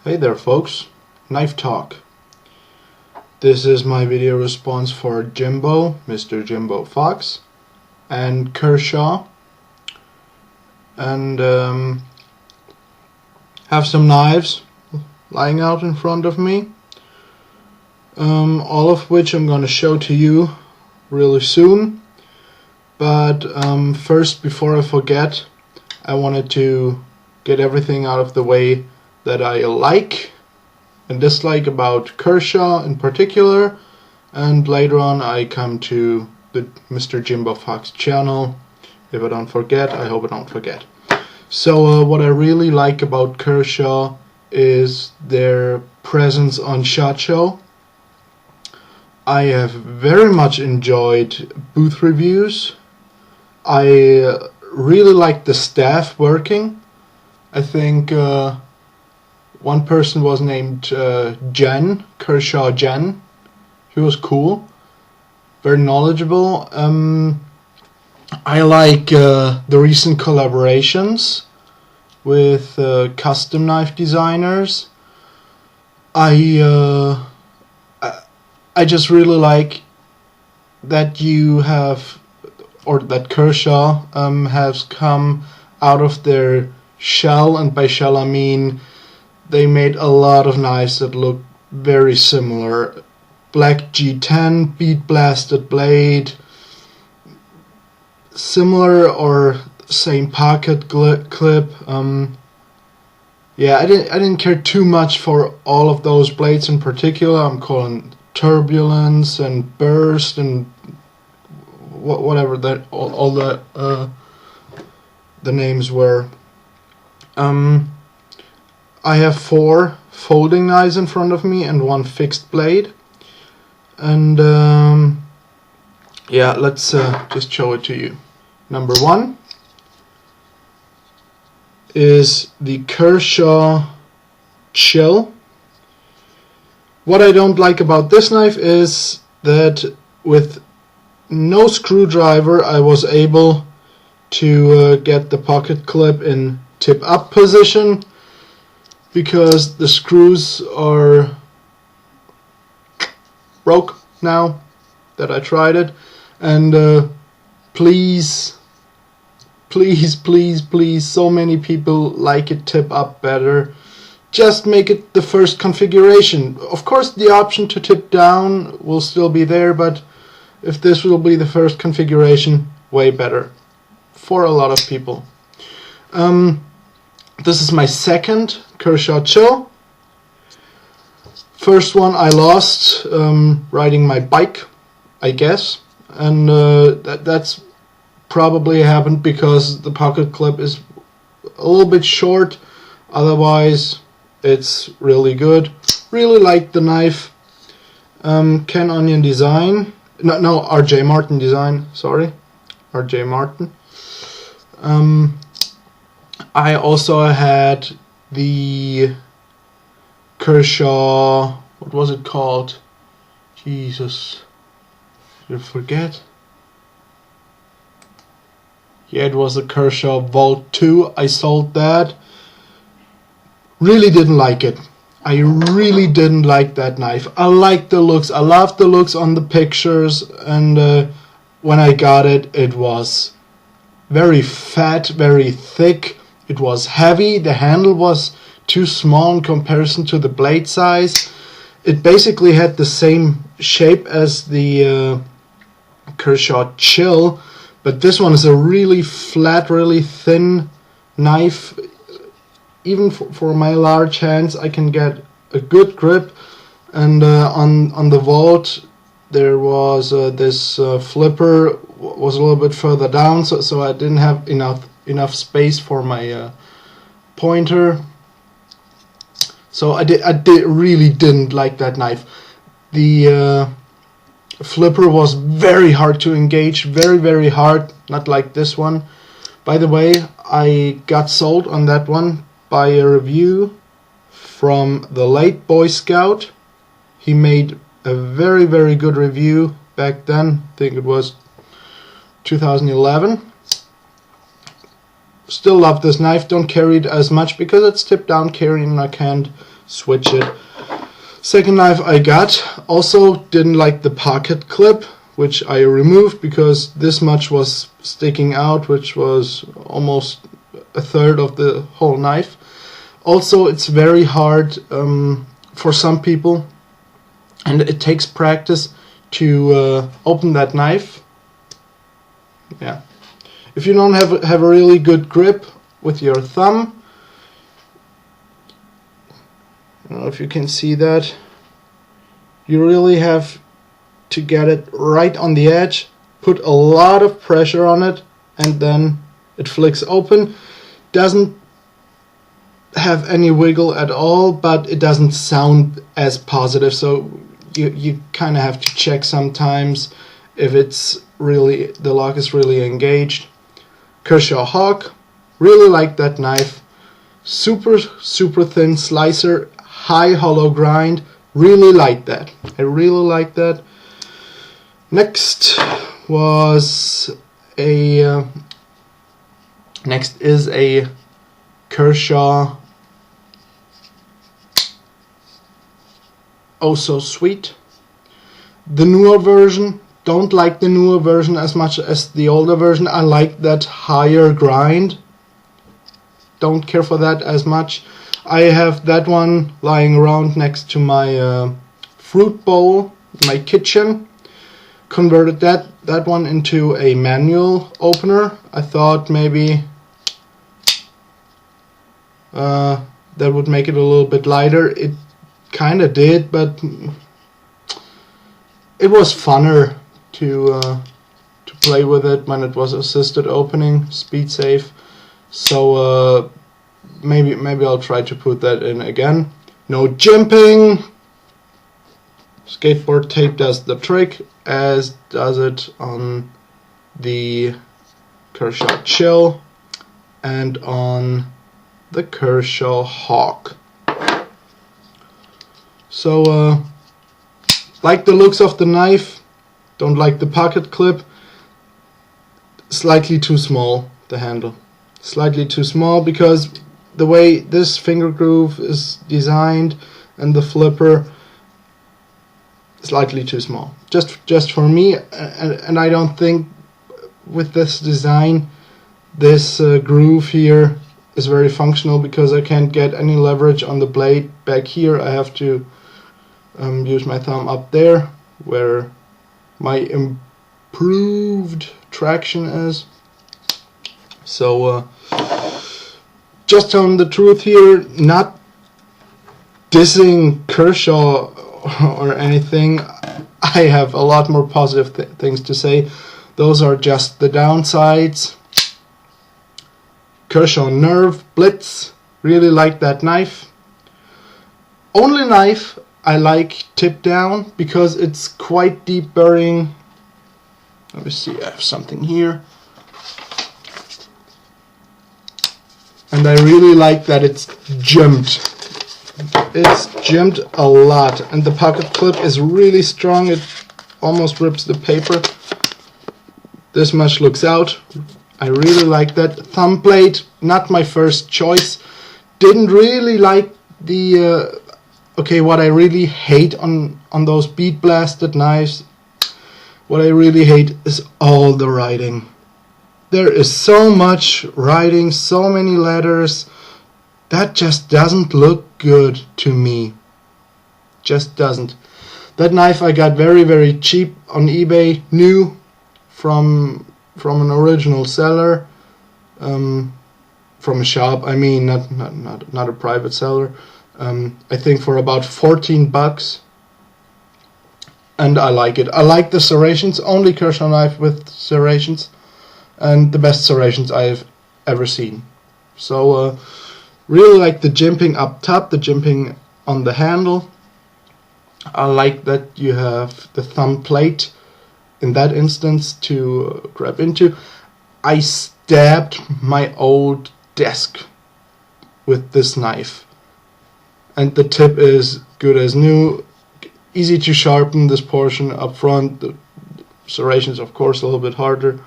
Hey there folks, Knife Talk. This is my video response for Jimbo, Mr. Jimbo Fox, and Kershaw. And have some knives lying out in front of me. All of which I'm gonna show to you really soon. But first, before I forget, I wanted to get everything out of the way that I like and dislike about Kershaw in particular, and later on I come to the Mr. Jimbo Fox channel. If I don't forget, I hope I don't forget. So what I really like about Kershaw is their presence on SHOT Show. I have very much enjoyed booth reviews. I really like the staff working. I think one person was named Jen, Kershaw Jen. He was cool, very knowledgeable. I like the recent collaborations with custom knife designers. I just really like that you have, or that Kershaw has come out of their shell, and by shell I mean they made a lot of knives that look very similar. Black G10, bead blasted blade, similar or same pocket clip. Yeah, I didn't care too much for all of those blades in particular. I'm calling Turbulence and Burst and whatever that all the names were. I have 4 folding knives in front of me and 1 fixed blade, and yeah, let's just show it to you. Number 1 is the Kershaw Chill. What I don't like about this knife is that with no screwdriver I was able to get the pocket clip in tip up position, because the screws are broke now that I tried it. And please, so many people like it tip up better. Just make it the first configuration. Of course the option to tip down will still be there, but if this will be the first configuration, way better for a lot of people. This is my second Kershaw Chill. First one I lost riding my bike, I guess, and that's probably happened because the pocket clip is a little bit short. Otherwise, it's really good. Really like the knife. Ken Onion design. No, RJ Martin design. Sorry, RJ Martin. I also had the Kershaw, what was it called? Jesus, did I forget? Yeah, it was the Kershaw Vault 2. I sold that. Really didn't like it. I really didn't like that knife. I liked the looks. I loved the looks on the pictures, and when I got it, it was very fat, very thick. It was heavy. The handle was too small in comparison to the blade size. It basically had the same shape as the Kershaw Chill, but this one is a really flat, really thin knife. Even for my large hands, I can get a good grip. And on the Vault, there was this flipper was a little bit further down, so I didn't have enough space for my pointer. So I really didn't like that knife. The flipper was very hard to engage, very hard, not like this one. By the way, I got sold on that one by a review from the late Boy Scout. He made a very good review back then. I think it was 2011. Still love this knife. Don't carry it as much because it's tipped down carrying, and I can't switch it. Second knife I got, also didn't like the pocket clip, which I removed because this much was sticking out, which was almost a third of the whole knife. Also, it's very hard for some people, and it takes practice to open that knife. Yeah, if you don't have a really good grip with your thumb, I don't know if you can see that, you really have to get it right on the edge, put a lot of pressure on it, and then it flicks open. Doesn't have any wiggle at all, but it doesn't sound as positive, so you kind of have to check sometimes if it's really, the lock is really engaged. Kershaw Hawk, really like that knife. Super thin slicer, high hollow grind, really like that. I really like that. Next is a Kershaw Oh So Sweet. The newer version, don't like the newer version as much as the older version. I like that higher grind. Don't care for that as much. I have that one lying around next to my fruit bowl in my kitchen. Converted that one into a manual opener. I thought maybe that would make it a little bit lighter. It kind of did, but it was funner to play with it when it was assisted opening, speed safe. So maybe I'll try to put that in again. No jimping. Skateboard tape does the trick, as does it on the Kershaw Chill and on the Kershaw Hawk. So like the looks of the knife, don't like the pocket clip. Slightly too small, the handle. Slightly too small because the way this finger groove is designed and the flipper, slightly too small. Just for me, and I don't think with this design, this groove here is very functional because I can't get any leverage on the blade back here. I have to use my thumb up there where my improved traction is. So just telling the truth here, not dissing Kershaw or anything. I have a lot more positive things to say. Those are just the downsides. Kershaw Nerve Blitz, really like that knife. Only knife I like tip down because it's quite deep burying. Let me see, I have something here. And I really like that it's jimped. It's jimped a lot, and the pocket clip is really strong. It almost rips the paper. This much looks out. I really like that. Thumb plate, not my first choice. Didn't really like the okay, what I really hate on those bead blasted knives, what I really hate is all the writing. There is so much writing, so many letters. That just doesn't look good to me. Just doesn't. That knife I got very cheap on eBay, new, from an original seller, from a shop. I mean, not a private seller. I think for about 14 bucks. And I like it. I like the serrations. Only Kershaw knife with serrations, and the best serrations I've ever seen. So really like the jimping up top, the jimping on the handle. I like that you have the thumb plate in that instance to grab into. I stabbed my old desk with this knife, and the tip is good as new. Easy to sharpen this portion up front. The serrations, of course, a little bit harder.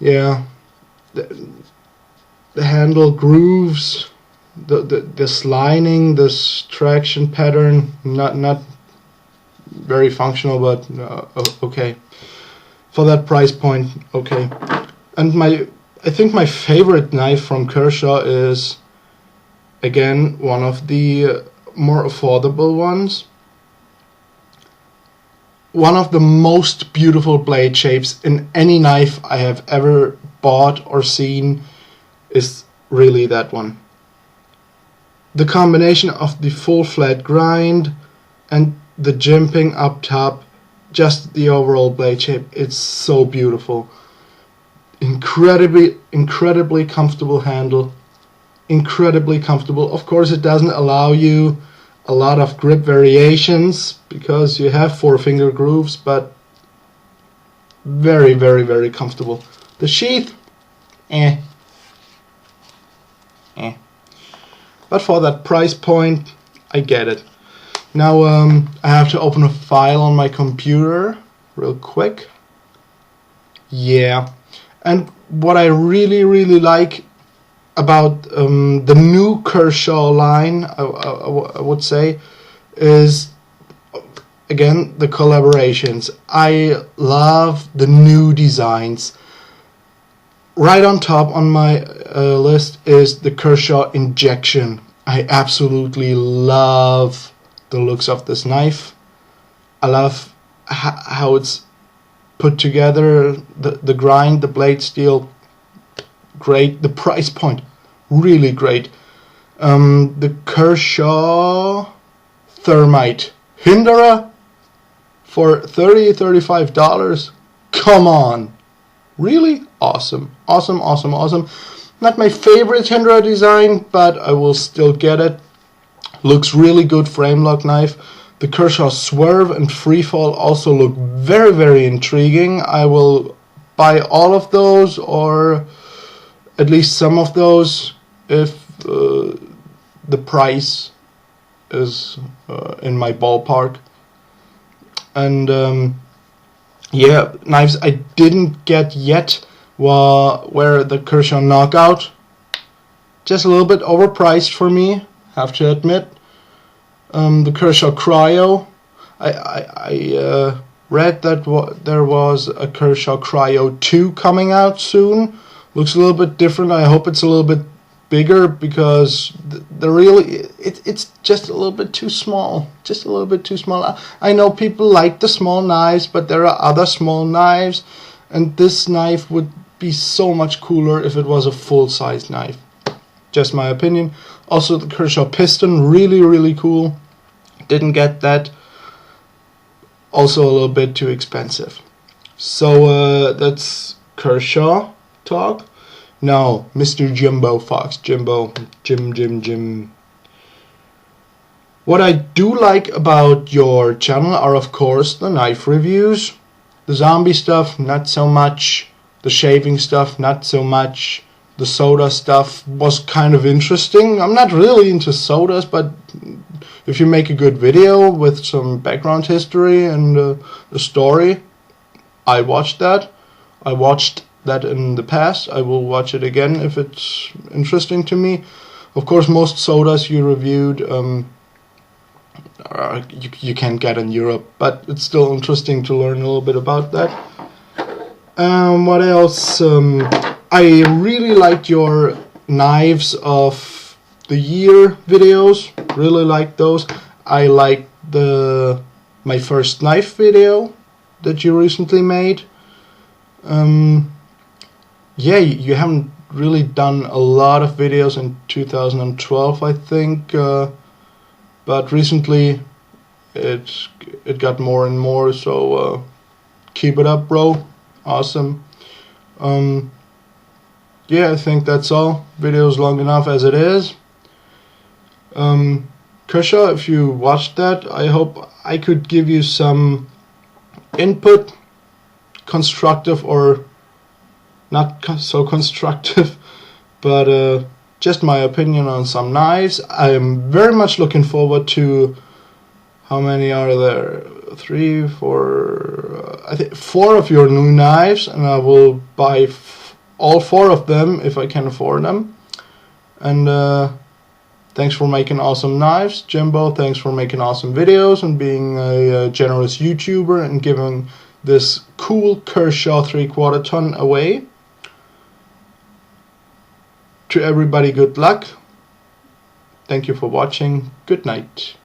Yeah, the handle grooves, this lining, this traction pattern, not very functional, but okay. For that price point, okay. And I think my favorite knife from Kershaw is, again, one of the more affordable ones. One of the most beautiful blade shapes in any knife I have ever bought or seen is really that one. The combination of the full flat grind and the jimping up top, just the overall blade shape, it's so beautiful. Incredibly comfortable handle, incredibly comfortable. Of course, it doesn't allow you a lot of grip variations because you have 4-finger grooves, but very comfortable. The sheath, but for that price point, I get it. Now I have to open a file on my computer real quick. Yeah, and what I really like about the new Kershaw line, I would say, is again the collaborations. I love the new designs. Right on top on my list is the Kershaw Injection. I absolutely love the looks of this knife. I love how it's put together, the grind, the blade steel, great. The price point, really great. The Kershaw Thermite Hinderer for $35. Come on, really awesome. Not my favorite Hinderer design, but I will still get it. Looks really good frame lock knife. The Kershaw Swerve and Freefall also look very intriguing. I will buy all of those, or at least some of those, if the price is in my ballpark. And yeah, knives I didn't get yet were the Kershaw Knockout. Just a little bit overpriced for me, have to admit. The Kershaw Cryo, I read that there was a Kershaw Cryo 2 coming out soon. Looks a little bit different. I hope it's a little bit bigger, because it's just a little bit too small. Just a little bit too small. I know people like the small knives, but there are other small knives, and this knife would be so much cooler if it was a full-size knife. Just my opinion. Also, the Kershaw Piston, really cool. Didn't get that. Also a little bit too expensive. So that's Kershaw talk. Now, Mr. Jimbo Fox. Jim. What I do like about your channel are, of course, the knife reviews. The zombie stuff, not so much. The shaving stuff, not so much. The soda stuff was kind of interesting. I'm not really into sodas, but if you make a good video with some background history and a story, I watched that. I watched that in the past. I will watch it again if it's interesting to me. Of course, most sodas you reviewed you can't get in Europe, but it's still interesting to learn a little bit about that. What else? I really liked your knives of the year videos. Really liked those. I liked my first knife video that you recently made. Yeah, you haven't really done a lot of videos in 2012, I think, but recently it got more and more. So keep it up, bro. Awesome. Yeah, I think that's all. Video's long enough as it is. Kershaw, if you watched that, I hope I could give you some input, constructive or not so constructive, but just my opinion on some knives. I am very much looking forward to, how many are there? 3, 4, I think 4 of your new knives, and I will buy all 4 of them if I can afford them. And Thanks for making awesome knives. Jimbo, thanks for making awesome videos and being a generous YouTuber and giving this cool Kershaw 3/4 ton away. To everybody, good luck. Thank you for watching. Good night.